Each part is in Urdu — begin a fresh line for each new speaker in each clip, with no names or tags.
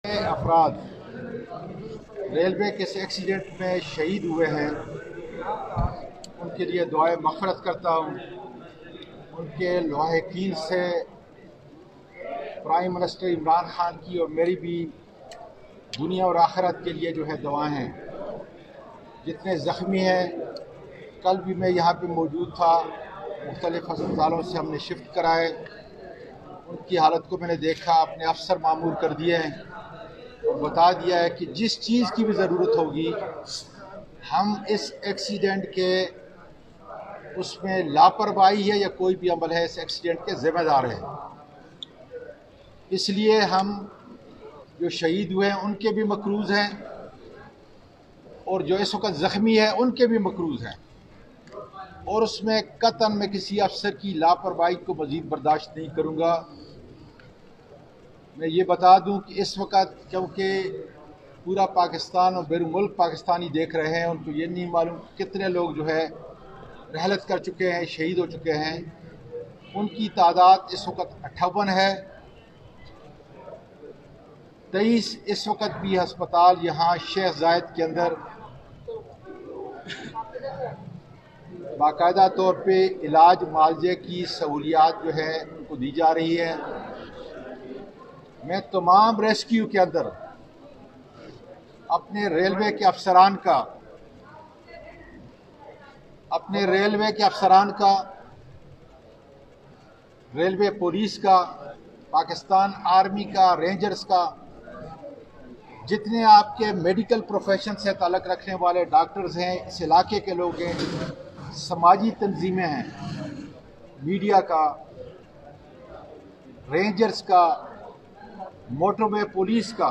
افراد ریلوے کے ایکسیڈنٹ میں شہید ہوئے ہیں، ان کے لیے دعائے مغفرت کرتا ہوں۔ ان کے لاحقین سے پرائم منسٹر عمران خان کی اور میری بھی دنیا اور آخرت کے لیے دعائیں ہیں۔ جتنے زخمی ہیں، کل بھی میں یہاں پہ موجود تھا، مختلف ہسپتالوں سے ہم نے شفٹ کرائے، ان کی حالت کو میں نے دیکھا، اپنے افسر مامور کر دیے ہیں اور بتا دیا ہے کہ جس چیز کی بھی ضرورت ہوگی ہم اس ایکسیڈنٹ کے اس میں لاپرواہی ہے یا کوئی بھی عمل ہے اس ایکسیڈنٹ کے ذمہ دار ہیں۔ اس لیے ہم جو شہید ہوئے ہیں ان کے بھی مقروض ہیں اور جو اس وقت زخمی ہے ان کے بھی مقروض ہیں، اور اس میں قطعاً میں کسی افسر کی لاپرواہی کو مزید برداشت نہیں کروں گا۔ میں یہ بتا دوں کہ اس وقت کیونکہ پورا پاکستان اور بیرون ملک پاکستانی دیکھ رہے ہیں، ان کو یہ نہیں معلوم کتنے لوگ رحلت کر چکے ہیں، شہید ہو چکے ہیں۔ ان کی تعداد اس وقت 58 ہے۔ 23 اس وقت بھی ہسپتال یہاں شیخ زائد کے اندر باقاعدہ طور پہ علاج معالجے کی سہولیات ان کو دی جا رہی ہے۔ میں تمام ریسکیو کے اندر اپنے ریلوے کے افسران کا، ریلوے پولیس کا، پاکستان آرمی کا، رینجرز کا، جتنے آپ کے میڈیکل پروفیشن سے تعلق رکھنے والے ڈاکٹرز ہیں، اس علاقے کے لوگ ہیں، سماجی تنظیمیں ہیں، میڈیا کا، رینجرز کا، موٹر وے پولیس کا،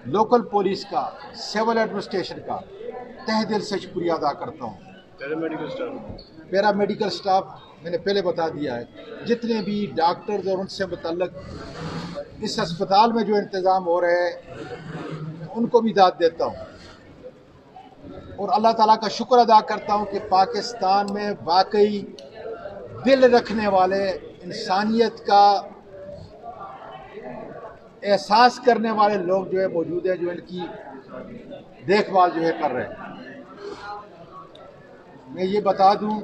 لوکل پولیس کا، سول ایڈمنسٹریشن کا تہ دل سے شکریہ ادا کرتا ہوں۔ پیرامیڈیکل سٹاف میں نے پہلے بتا دیا ہے، جتنے بھی ڈاکٹرز اور ان سے متعلق اس ہسپتال میں جو انتظام ہو رہے ہیں ان کو بھی داد دیتا ہوں، اور اللہ تعالیٰ کا شکر ادا کرتا ہوں کہ پاکستان میں واقعی دل رکھنے والے، انسانیت کا احساس کرنے والے لوگ موجود ہیں، جو ان کی دیکھ بھال کر رہے ہیں۔ میں یہ بتا دوں،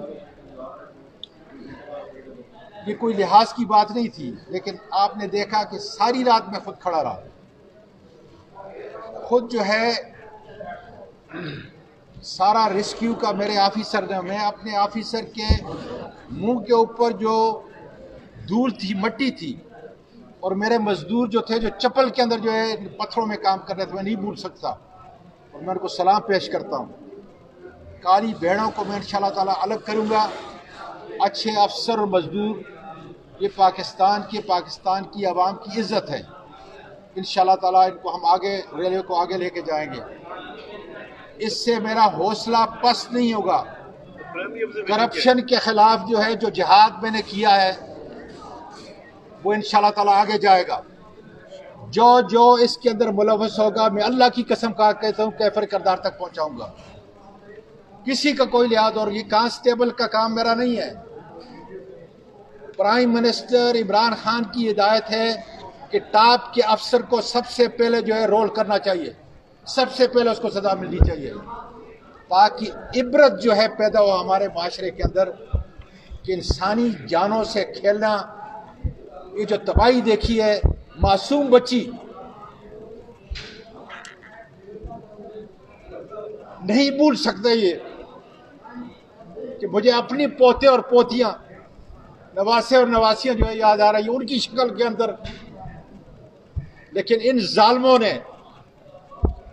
یہ کوئی لحاظ کی بات نہیں تھی، لیکن آپ نے دیکھا کہ ساری رات میں خود کھڑا رہا، خود سارا ریسکیو کا میرے آفیسر نے، میں اپنے آفیسر کے منہ کے اوپر جو دھول تھی، مٹی تھی، اور میرے مزدور جو تھے جو چپل کے اندر پتھروں میں کام کر رہے تھے، میں نہیں بھول سکتا، اور میں ان کو سلام پیش کرتا ہوں۔ کالی بھیڑوں کو میں انشاءاللہ تعالیٰ الگ کروں گا۔ اچھے افسر اور مزدور، یہ پاکستان کی عوام کی عزت ہے۔ انشاءاللہ تعالیٰ ان کو ہم ریلوے کو آگے لے کے جائیں گے۔ اس سے میرا حوصلہ پست نہیں ہوگا۔ کرپشن کے خلاف جو جہاد میں نے کیا ہے وہ انشاءاللہ تعالیٰ آگے جائے گا۔ جو اس کے اندر ملوث ہوگا، میں اللہ کی قسم کہتا ہوں کیفر کردار تک پہنچاؤں گا۔ کسی کا کوئی لحاظ، اور یہ کانسٹیبل کا کام میرا نہیں ہے۔ پرائم منسٹر عمران خان کی ہدایت ہے کہ ٹاپ کے افسر کو سب سے پہلے رول کرنا چاہیے، سب سے پہلے اس کو سزا ملنی چاہیے، تاکہ عبرت پیدا ہو ہمارے معاشرے کے اندر کہ انسانی جانوں سے کھیلنا، یہ جو تباہی دیکھی ہے، معصوم بچی نہیں بھول سکتے یہ کہ مجھے اپنی پوتے اور پوتیاں، نواسے اور نواسیاں یاد آ رہی ہیں ان کی شکل کے اندر، لیکن ان ظالموں نے،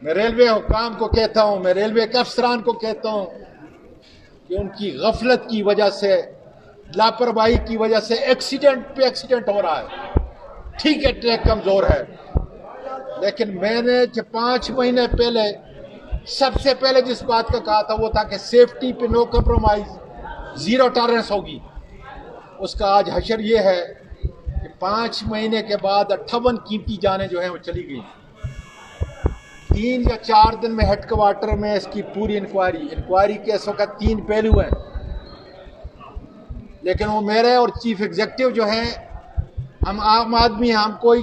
میں ریلوے حکام کو کہتا ہوں، میں ریلوے کے افسران کو کہتا ہوں کہ ان کی غفلت کی وجہ سے، لاپرواہی کی وجہ سے ایکسیڈنٹ پہ ایکسیڈنٹ ہو رہا ہے۔ ٹھیک ہے، ٹریک کمزور ہے، لیکن میں نے 5 مہینے پہلے سب سے پہلے جس بات کا کہا تھا وہ تھا کہ سیفٹی پہ نو کمپرومائز، زیرو ٹالرنس ہوگی۔ اس کا آج حشر یہ ہے کہ 5 مہینے کے بعد 58 قیمتی جانیں وہ چلی گئی۔ 3 یا 4 دن میں ہیڈ کوارٹر میں اس کی پوری انکوائری کے اس وقت 3 پہلو ہیں، لیکن وہ میرے اور چیف ایگزیکٹو ہیں، ہم عام آدمی ہیں، ہم کوئی